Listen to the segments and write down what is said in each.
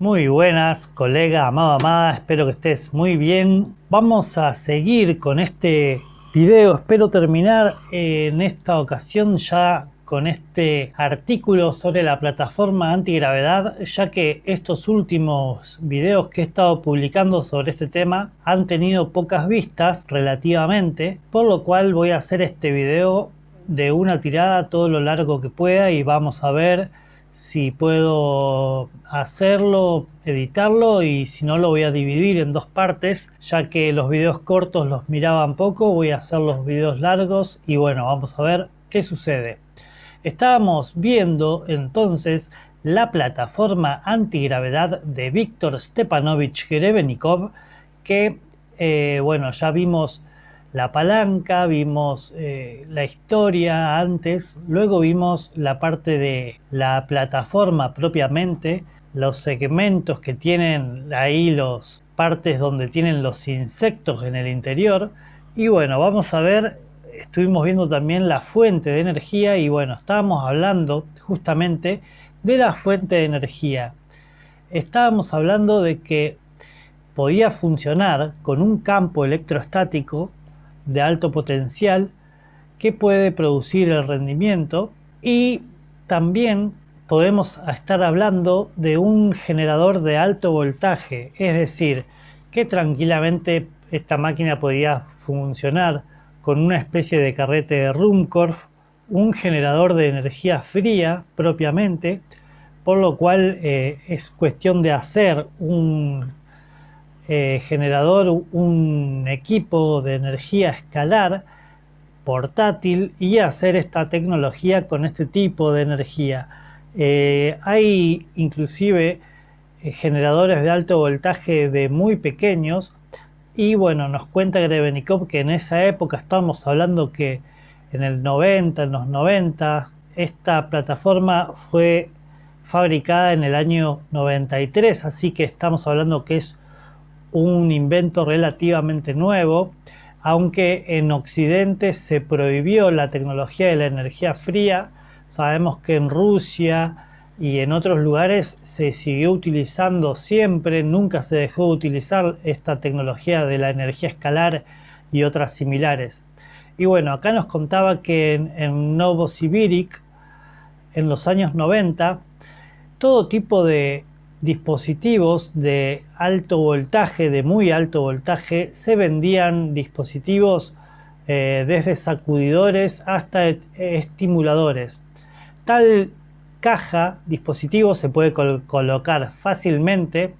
Muy buenas, colega, amado, amada, espero que estés muy bien. Vamos a seguir con este video, espero terminar en esta ocasión ya con este artículo sobre la plataforma antigravedad, ya que estos últimos videos que he estado publicando sobre este tema han tenido pocas vistas relativamente, por lo cual voy a hacer este video de una tirada todo lo largo que pueda y vamos a ver si puedo hacerlo, editarlo, y si no lo voy a dividir en dos partes, ya que los videos cortos los miraban poco. Voy a hacer los videos largos y bueno, vamos a ver qué sucede. Estábamos viendo entonces la plataforma antigravedad de Viktor Stepanovich Grebenikov, que bueno, ya vimos la palanca, vimos la historia antes, luego vimos la parte de la plataforma propiamente, los segmentos que tienen ahí, los partes donde tienen los insectos en el interior. Y bueno, vamos a ver, estuvimos viendo también la fuente de energía y bueno, estábamos hablando justamente de la fuente de energía. Estábamos hablando de que podía funcionar con un campo electrostático de alto potencial que puede producir el rendimiento, y también podemos estar hablando de un generador de alto voltaje, es decir, que tranquilamente esta máquina podría funcionar con una especie de carrete de Ruhmkorff, un generador de energía fría propiamente, por lo cual es cuestión de hacer un generador, un equipo de energía escalar portátil y hacer esta tecnología con este tipo de energía. Hay inclusive generadores de alto voltaje de muy pequeños, y bueno, nos cuenta Grebenikov que en esa época, estamos hablando que en el 90, en los 90, esta plataforma fue fabricada en el año 93, así que estamos hablando que es un invento relativamente nuevo, aunque en Occidente se prohibió la tecnología de la energía fría. Sabemos que en Rusia y en otros lugares se siguió utilizando siempre, nunca se dejó de utilizar esta tecnología de la energía escalar y otras similares. Y bueno, acá nos contaba que en Novosibirsk, en los años 90, todo tipo de dispositivos de alto voltaje, de muy alto voltaje, se vendían dispositivos desde sacudidores hasta estimuladores. Tal caja, dispositivo, se puede colocar fácilmente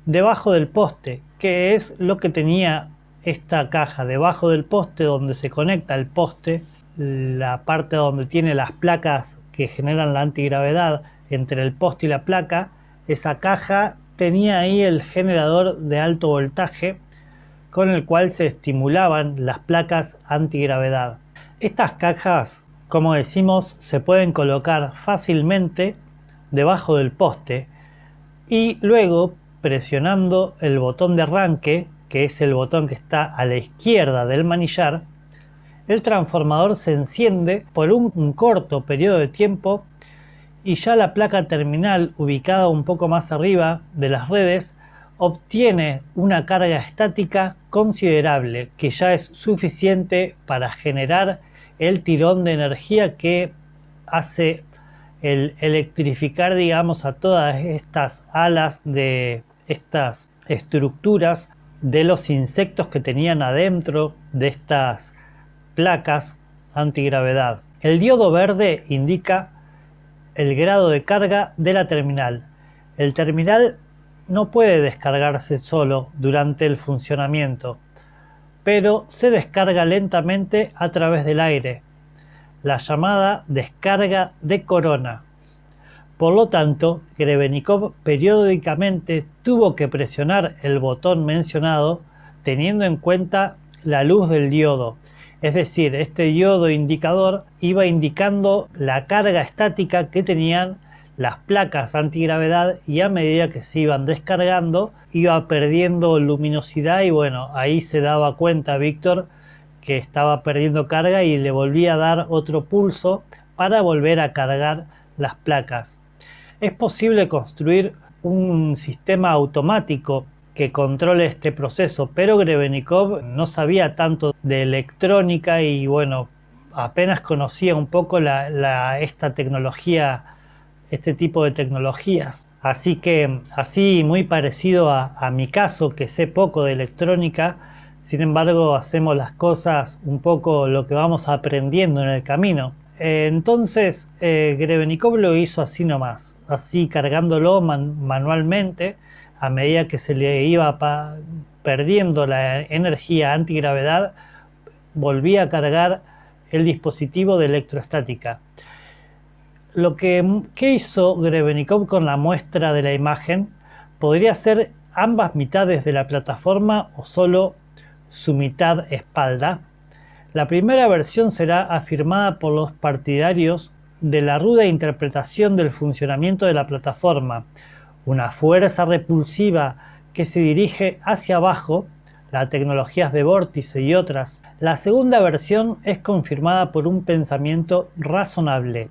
debajo del poste, que es lo que tenía esta caja. Debajo del poste, donde se conecta el poste, la parte donde tiene las placas que generan la antigravedad, entre el poste y la placa, esa caja tenía ahí el generador de alto voltaje con el cual se estimulaban las placas antigravedad. Estas cajas, como decimos, se pueden colocar fácilmente debajo del poste y luego, presionando el botón de arranque, que es el botón que está a la izquierda del manillar, el transformador se enciende por un corto periodo de tiempo y ya la placa terminal, ubicada un poco más arriba de las redes, obtiene una carga estática considerable, que ya es suficiente para generar el tirón de energía que hace el electrificar, digamos, a todas estas alas de estas estructuras de los insectos que tenían adentro de estas placas antigravedad. El diodo verde indica el grado de carga de la terminal. El terminal no puede descargarse solo durante el funcionamiento, pero se descarga lentamente a través del aire, la llamada descarga de corona. Por lo tanto, Grebenikov periódicamente tuvo que presionar el botón mencionado teniendo en cuenta la luz del diodo. Es decir, este diodo indicador iba indicando la carga estática que tenían las placas antigravedad, y a medida que se iban descargando iba perdiendo luminosidad, y bueno, ahí se daba cuenta Víctor que estaba perdiendo carga y le volvía a dar otro pulso para volver a cargar las placas. Es posible construir un sistema automático que controle este proceso, pero Grebenikov no sabía tanto de electrónica y bueno, apenas conocía un poco esta tecnología, este tipo de tecnologías. Así que, así muy parecido a mi caso, que sé poco de electrónica, sin embargo hacemos las cosas un poco lo que vamos aprendiendo en el camino. Entonces Grebenikov lo hizo así nomás, así cargándolo manualmente a medida que se le iba perdiendo la energía antigravedad, volvía a cargar el dispositivo de electroestática. ¿Qué hizo Grebenikov con la muestra de la imagen? Podría ser ambas mitades de la plataforma o solo su mitad espalda. La primera versión será afirmada por los partidarios de la ruda interpretación del funcionamiento de la plataforma, una fuerza repulsiva que se dirige hacia abajo, las tecnologías de vórtice y otras. La segunda versión es confirmada por un pensamiento razonable.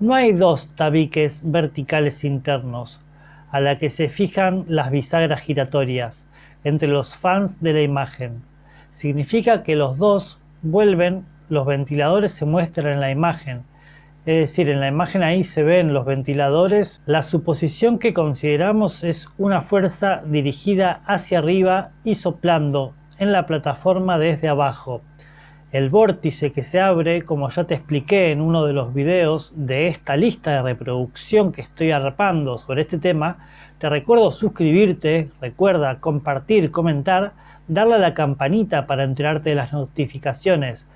No hay dos tabiques verticales internos, a la que se fijan las bisagras giratorias, entre los fans de la imagen. Significa que los dos vuelven, los ventiladores se muestran en la imagen. Es decir, en la imagen ahí se ven los ventiladores. La suposición que consideramos es una fuerza dirigida hacia arriba y soplando en la plataforma desde abajo. El vórtice que se abre, como ya te expliqué en uno de los videos de esta lista de reproducción que estoy armando sobre este tema, te recuerdo suscribirte, recuerda compartir, comentar, darle a la campanita para enterarte de las notificaciones.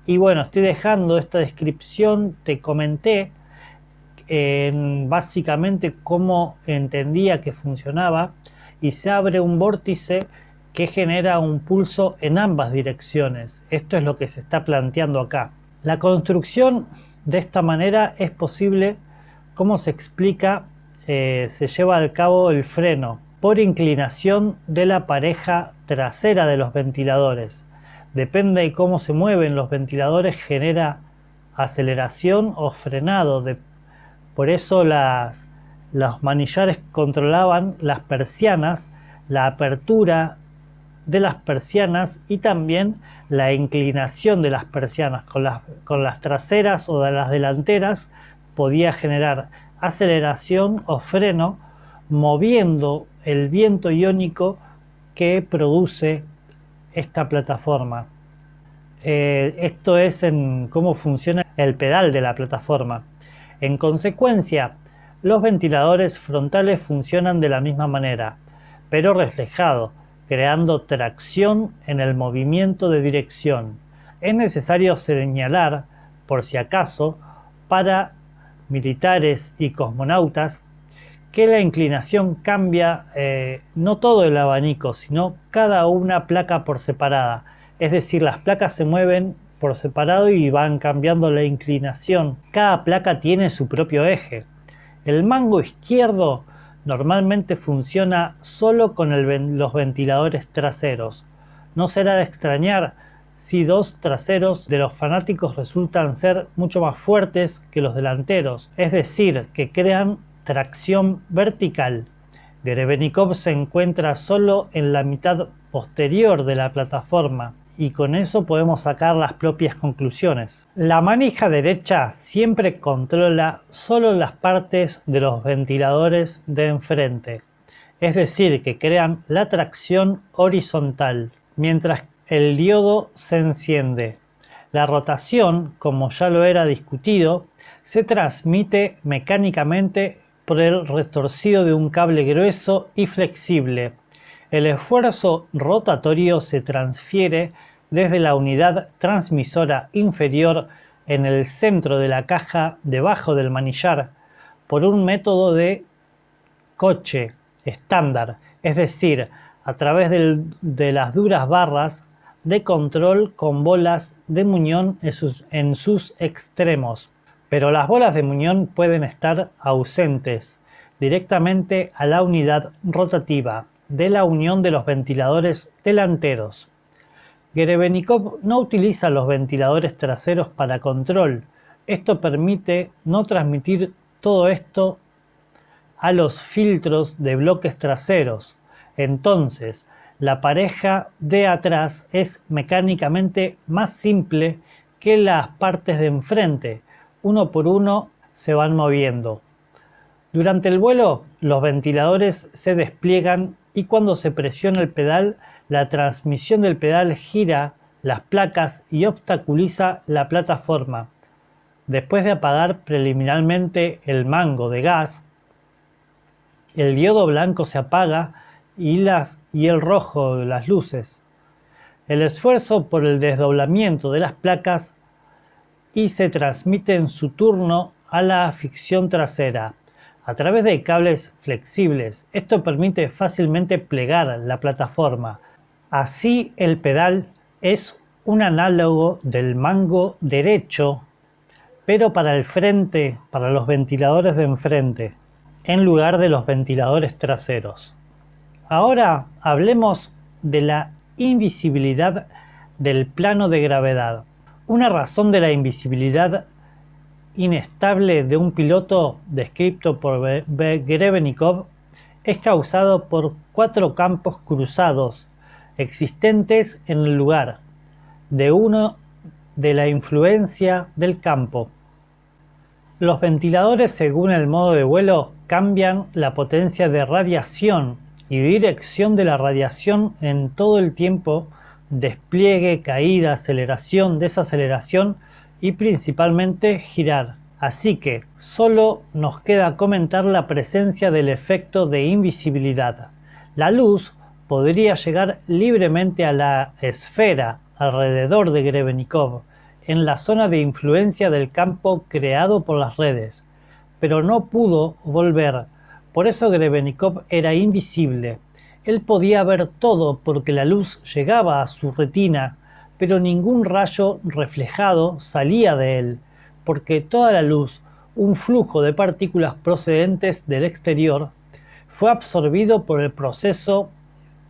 Y bueno, estoy dejando esta descripción, te comenté básicamente cómo entendía que funcionaba y se abre un vórtice que genera un pulso en ambas direcciones. Esto es lo que se está planteando acá. La construcción de esta manera es posible, como se explica, se lleva a cabo el freno por inclinación de la pareja trasera de los ventiladores. Depende de cómo se mueven los ventiladores, genera aceleración o frenado. Por eso los manillares controlaban las persianas, la apertura de las persianas y también la inclinación de las persianas. Con las traseras o de las delanteras podía generar aceleración o freno, moviendo el viento iónico que produce esta plataforma. Esto es en cómo funciona el pedal de la plataforma. En consecuencia, los ventiladores frontales funcionan de la misma manera, pero reflejado, creando tracción en el movimiento de dirección. Es necesario señalar, por si acaso, para militares y cosmonautas, que la inclinación cambia no todo el abanico, sino cada una placa por separada. Es decir, las placas se mueven por separado y van cambiando la inclinación. Cada placa tiene su propio eje. El mango izquierdo normalmente funciona solo con los ventiladores traseros. No será de extrañar si dos traseros de los fanáticos resultan ser mucho más fuertes que los delanteros, es decir, que crean tracción vertical. Grebenikov se encuentra solo en la mitad posterior de la plataforma y con eso podemos sacar las propias conclusiones. La manija derecha siempre controla solo las partes de los ventiladores de enfrente, es decir, que crean la tracción horizontal, mientras el diodo se enciende. La rotación, como ya lo era discutido, se transmite mecánicamente por el retorcido de un cable grueso y flexible. El esfuerzo rotatorio se transfiere desde la unidad transmisora inferior en el centro de la caja debajo del manillar por un método de coche estándar, es decir, a través de las duras barras de control con bolas de muñón en sus extremos. Pero las bolas de muñón pueden estar ausentes directamente a la unidad rotativa de la unión de los ventiladores delanteros. Grebenikov no utiliza los ventiladores traseros para control. Esto permite no transmitir todo esto a los filtros de bloques traseros. Entonces, la pareja de atrás es mecánicamente más simple que las partes de enfrente. Uno por uno se van moviendo. Durante el vuelo, los ventiladores se despliegan y cuando se presiona el pedal, la transmisión del pedal gira las placas y obstaculiza la plataforma. Después de apagar preliminarmente el mango de gas, el diodo blanco se apaga y el rojo de las luces. El esfuerzo por el desdoblamiento de las placas y se transmite en su turno a la ficción trasera a través de cables flexibles. Esto permite fácilmente plegar la plataforma. Así el pedal es un análogo del mango derecho, pero para el frente, para los ventiladores de enfrente, en lugar de los ventiladores traseros. Ahora hablemos de la invisibilidad del plano de gravedad. Una razón de la invisibilidad inestable de un piloto descrito por Grebenikov es causado por 4 campos cruzados existentes en el lugar de uno de la influencia del campo. Los ventiladores, según el modo de vuelo, cambian la potencia de radiación y dirección de la radiación en todo el tiempo: despliegue, caída, aceleración, desaceleración y principalmente girar. Así que solo nos queda comentar la presencia del efecto de invisibilidad. La luz podría llegar libremente a la esfera alrededor de Grebenikov, en la zona de influencia del campo creado por las redes, pero no pudo volver. Por eso Grebenikov era invisible. Él podía ver todo porque la luz llegaba a su retina, pero ningún rayo reflejado salía de él, porque toda la luz, un flujo de partículas procedentes del exterior, fue absorbido por el proceso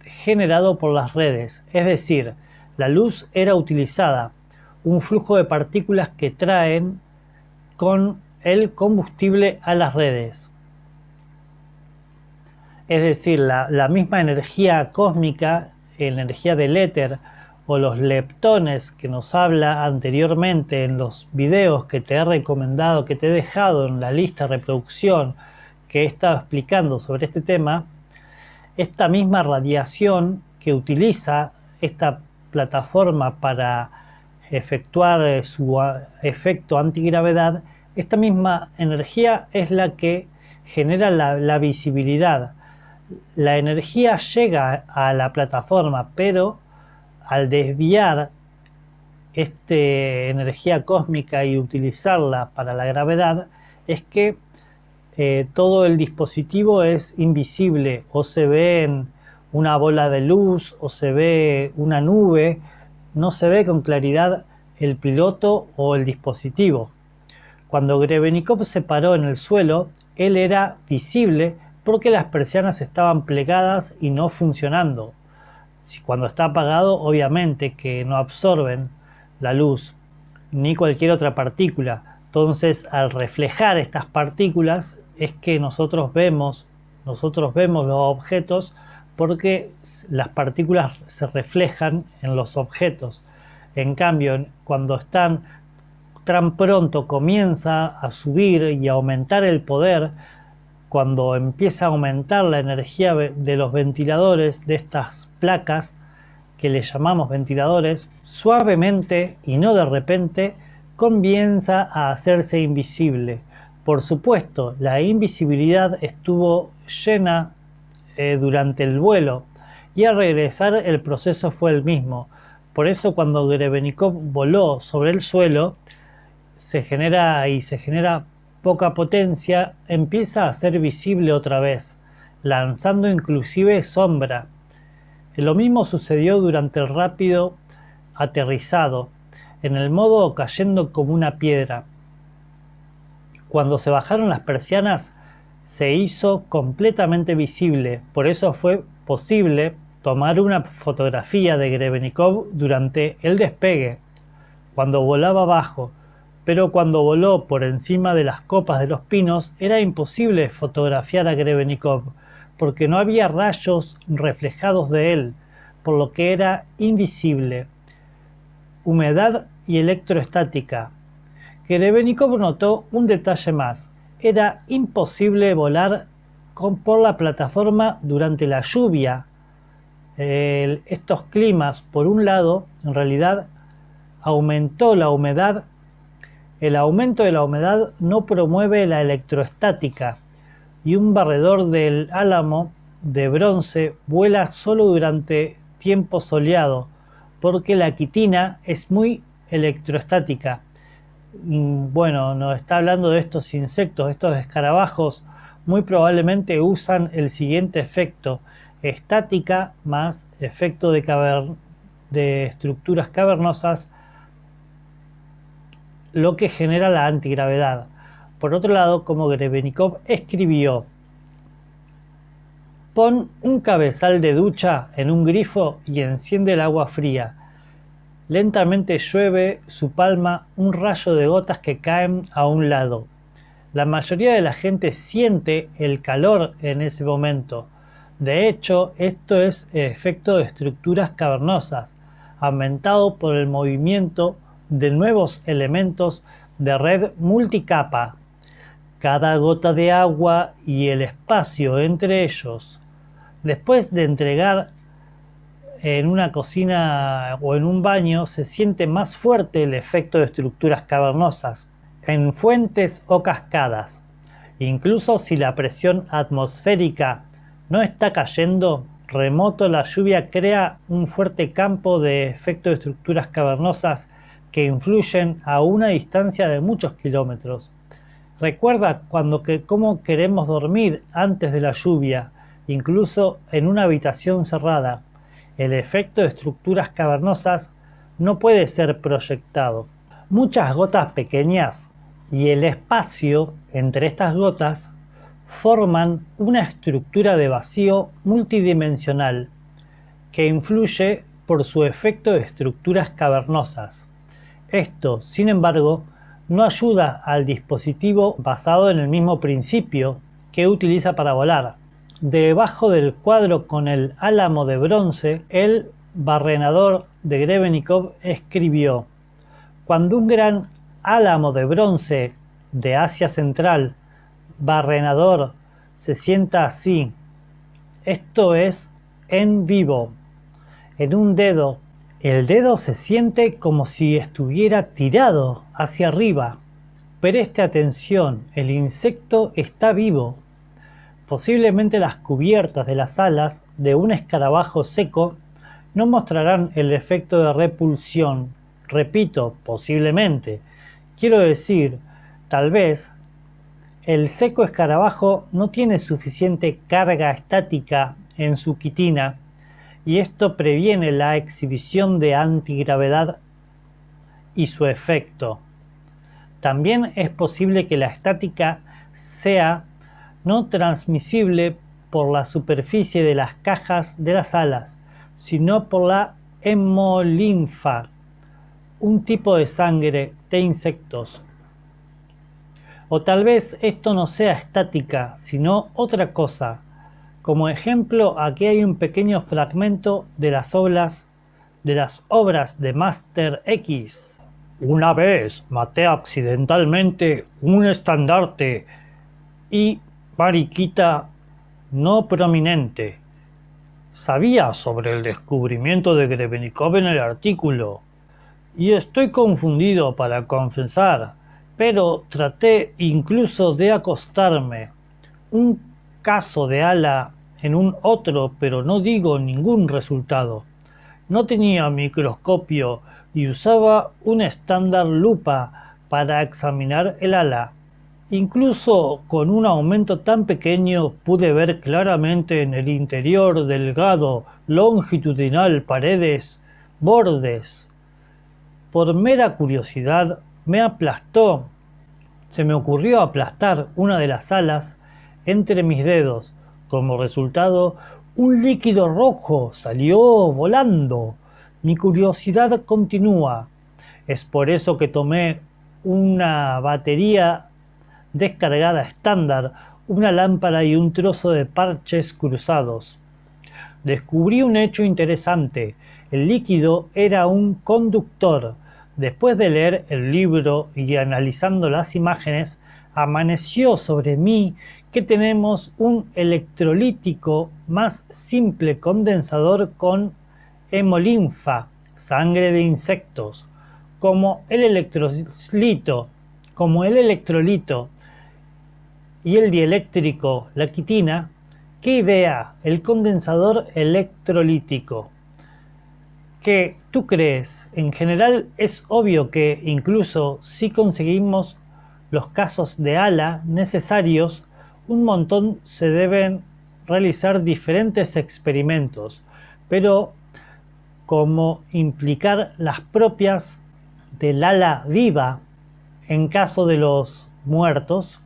generado por las redes, es decir, la luz era utilizada, un flujo de partículas que traen con el combustible a las redes. Es decir, la misma energía cósmica, energía del éter o los leptones que nos habla anteriormente en los videos que te he recomendado, que te he dejado en la lista de reproducción que he estado explicando sobre este tema, esta misma radiación que utiliza esta plataforma para efectuar su efecto antigravedad, esta misma energía es la que genera la visibilidad. La energía llega a la plataforma, pero al desviar esta energía cósmica y utilizarla para la gravedad, es que todo el dispositivo es invisible, o se ve en una bola de luz o se ve una nube, no se ve con claridad el piloto o el dispositivo. Cuando Grebenikov se paró en el suelo, él era visible porque las persianas estaban plegadas y no funcionando. Cuando está apagado, obviamente que no absorben la luz ni cualquier otra partícula. Entonces, al reflejar estas partículas es que nosotros vemos los objetos, porque las partículas se reflejan en los objetos. En cambio, cuando están tan pronto comienza a subir y a aumentar el poder, cuando empieza a aumentar la energía de los ventiladores, de estas placas que le llamamos ventiladores, suavemente y no de repente comienza a hacerse invisible. Por supuesto, la invisibilidad estuvo llena durante el vuelo, y al regresar el proceso fue el mismo. Por eso cuando Grebenikov voló sobre el suelo, se genera poca potencia, empieza a ser visible otra vez, lanzando inclusive sombra. Lo mismo sucedió durante el rápido aterrizado, en el modo cayendo como una piedra. Cuando se bajaron las persianas, se hizo completamente visible. Por eso fue posible tomar una fotografía de Grebenikov durante el despegue, cuando volaba bajo, pero cuando voló por encima de las copas de los pinos era imposible fotografiar a Grebenikov, porque no había rayos reflejados de él, por lo que era invisible. Humedad y electroestática. Grebenikov notó un detalle más: era imposible volar por la plataforma durante la lluvia. Estos climas, por un lado, en realidad aumentó la humedad. El aumento de la humedad no promueve la electroestática, y un barredor del álamo de bronce vuela solo durante tiempo soleado, porque la quitina es muy electroestática. Bueno, nos está hablando de estos insectos, estos escarabajos, muy probablemente usan el siguiente efecto: estática más efecto de estructuras cavernosas, lo que genera la antigravedad. Por otro lado, como Grebenikov escribió: pon un cabezal de ducha en un grifo y enciende el agua fría. Lentamente llueve su palma un rayo de gotas que caen a un lado. La mayoría de la gente siente el calor en ese momento. De hecho, esto es efecto de estructuras cavernosas, aumentado por el movimiento de nuevos elementos de red multicapa. Cada gota de agua y el espacio entre ellos. Después de entregar en una cocina o en un baño, se siente más fuerte el efecto de estructuras cavernosas, en fuentes o cascadas. Incluso si la presión atmosférica no está cayendo, remoto, la lluvia crea un fuerte campo de efecto de estructuras cavernosas que influyen a una distancia de muchos kilómetros. Recuerda cómo queremos dormir antes de la lluvia, incluso en una habitación cerrada. El efecto de estructuras cavernosas no puede ser proyectado. Muchas gotas pequeñas y el espacio entre estas gotas forman una estructura de vacío multidimensional que influye por su efecto de estructuras cavernosas. Esto, sin embargo, no ayuda al dispositivo basado en el mismo principio que utiliza para volar. Debajo del cuadro con el álamo de bronce, el barrenador de Grebenikov escribió: cuando un gran álamo de bronce de Asia Central, barrenador, se sienta así, esto es en vivo, en un dedo, el dedo se siente como si estuviera tirado hacia arriba. Preste atención, el insecto está vivo. Posiblemente las cubiertas de las alas de un escarabajo seco no mostrarán el efecto de repulsión. Repito, posiblemente. Quiero decir, tal vez, el seco escarabajo no tiene suficiente carga estática en su quitina y esto previene la exhibición de antigravedad y su efecto. También es posible que la estática sea no transmisible por la superficie de las cajas de las alas, sino por la hemolinfa, un tipo de sangre de insectos. O tal vez esto no sea estática, sino otra cosa. Como ejemplo, aquí hay un pequeño fragmento de las obras de Master X. Una vez maté accidentalmente un estandarte y mariquita no prominente. Sabía sobre el descubrimiento de Grebenikov en el artículo, y estoy confundido para confesar, pero traté incluso de acostarme. Un caso de ala en un otro, pero no digo ningún resultado. No tenía microscopio y usaba un estándar lupa para examinar el ala. Incluso con un aumento tan pequeño pude ver claramente en el interior delgado, longitudinal, paredes, bordes. Por mera curiosidad se me ocurrió aplastar una de las alas entre mis dedos. Como resultado, un líquido rojo salió volando. Mi curiosidad continúa. Es por eso que tomé una batería descargada estándar, una lámpara y un trozo de parches cruzados. Descubrí un hecho interesante. El líquido era un conductor. Después de leer el libro y analizando las imágenes, amaneció sobre mí que tenemos un electrolítico más simple condensador con hemolinfa, sangre de insectos, como el electrolito y el dieléctrico, la quitina. ¿Qué idea? El condensador electrolítico. ¿Qué tú crees? En general es obvio que incluso si conseguimos los casos de ALA necesarios, un montón se deben realizar diferentes experimentos, pero como implicar las propias del ala viva en caso de los muertos,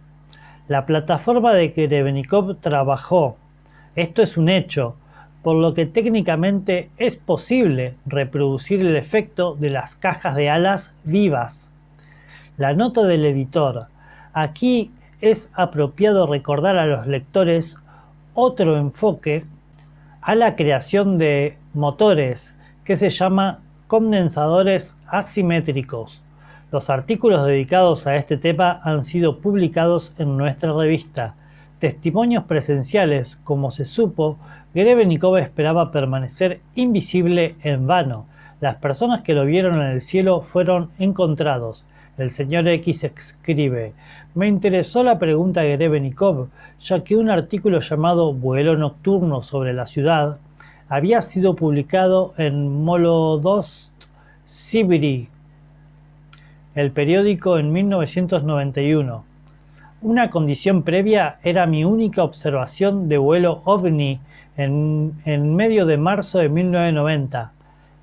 la plataforma de Grebenikov trabajó. Esto es un hecho, por lo que técnicamente es posible reproducir el efecto de las cajas de alas vivas. La nota del editor. Aquí es apropiado recordar a los lectores otro enfoque a la creación de motores que se llama condensadores asimétricos. Los artículos dedicados a este tema han sido publicados en nuestra revista. Testimonios presenciales. Como se supo, Grebenikov esperaba permanecer invisible en vano. Las personas que lo vieron en el cielo fueron encontrados. El señor X escribe: me interesó la pregunta de Grebenikov, ya que un artículo llamado Vuelo nocturno sobre la ciudad había sido publicado en Molodostsibiri, el periódico, en 1991. Una condición previa era mi única observación de vuelo ovni en medio de marzo de 1990.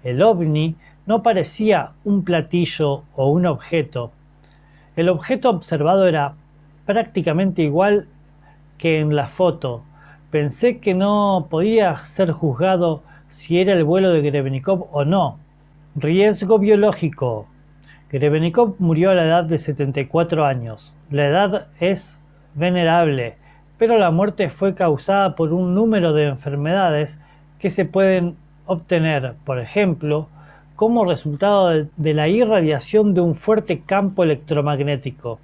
El ovni no parecía un platillo o un objeto. El objeto observado era prácticamente igual que en la foto. Pensé que no podía ser juzgado si era el vuelo de Grebenikov o no. Riesgo biológico. Grebenikov murió a la edad de 74 años. La edad es venerable, pero la muerte fue causada por un número de enfermedades que se pueden obtener, por ejemplo, como resultado de la irradiación de un fuerte campo electromagnético.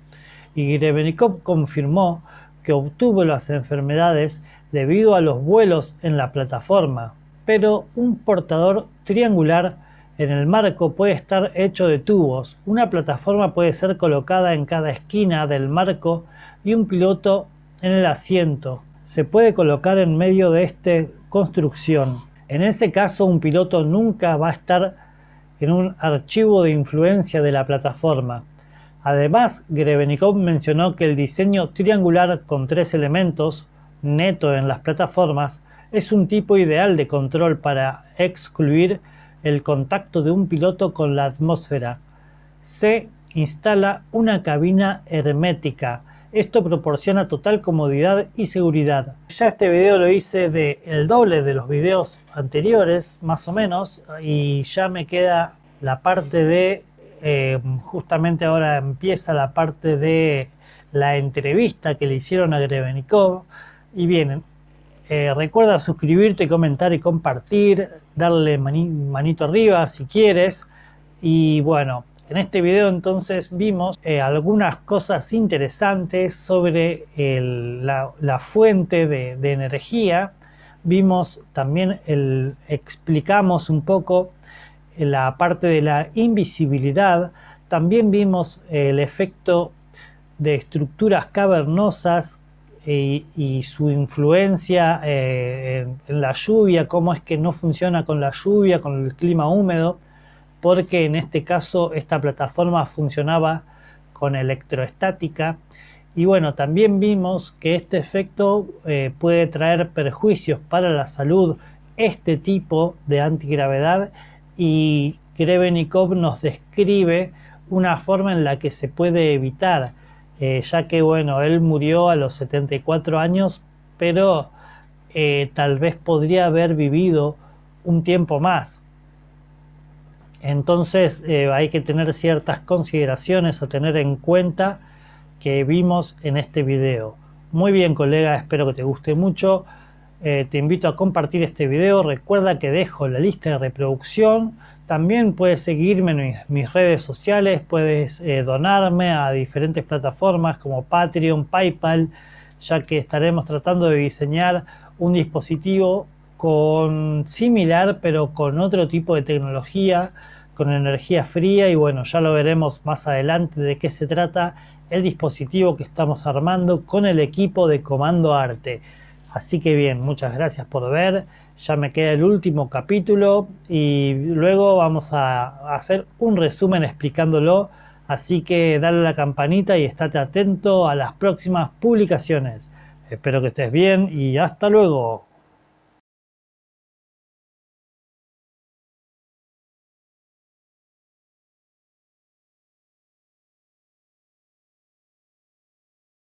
Y Grebenikov confirmó que obtuvo las enfermedades debido a los vuelos en la plataforma, pero un portador triangular en el marco puede estar hecho de tubos. Una plataforma puede ser colocada en cada esquina del marco y un piloto en el asiento. Se puede colocar en medio de esta construcción. En ese caso, un piloto nunca va a estar en un archivo de influencia de la plataforma. Además, Grebenikov mencionó que el diseño triangular con 3 elementos, neto en las plataformas, es un tipo ideal de control para excluir el contacto de un piloto con la atmósfera. Se instala una cabina hermética. Esto proporciona total comodidad y seguridad. Ya este video lo hice el doble de los videos anteriores, más o menos, y ya me queda la parte de, justamente ahora empieza la parte de la entrevista que le hicieron a Grebenikov. Y bien, recuerda suscribirte, comentar y compartir, darle manito arriba si quieres. Y bueno, en este video entonces vimos algunas cosas interesantes sobre la fuente de energía. Vimos también, explicamos un poco la parte de la invisibilidad. También vimos el efecto de estructuras cavernosas y su influencia en la lluvia, cómo es que no funciona con la lluvia, con el clima húmedo, porque en este caso esta plataforma funcionaba con electroestática. Y bueno, también vimos que este efecto puede traer perjuicios para la salud, este tipo de antigravedad, y Grebenikov nos describe una forma en la que se puede evitar, ya que bueno, él murió a los 74 años, pero tal vez podría haber vivido un tiempo más. Entonces hay que tener ciertas consideraciones a tener en cuenta que vimos en este video. Muy bien, colega, espero que te guste mucho. Te invito a compartir este video. Recuerda que dejo la lista de reproducción. También puedes seguirme en mis redes sociales. Puedes donarme a diferentes plataformas como Patreon, PayPal, ya que estaremos tratando de diseñar un dispositivo similar, pero con otro tipo de tecnología, con energía fría, y bueno, ya lo veremos más adelante de qué se trata el dispositivo que estamos armando con el equipo de Comando Arte. Así que bien, muchas gracias por ver. Ya me queda el último capítulo y luego vamos a hacer un resumen explicándolo. Así que dale a la campanita y estate atento a las próximas publicaciones. Espero que estés bien y hasta luego.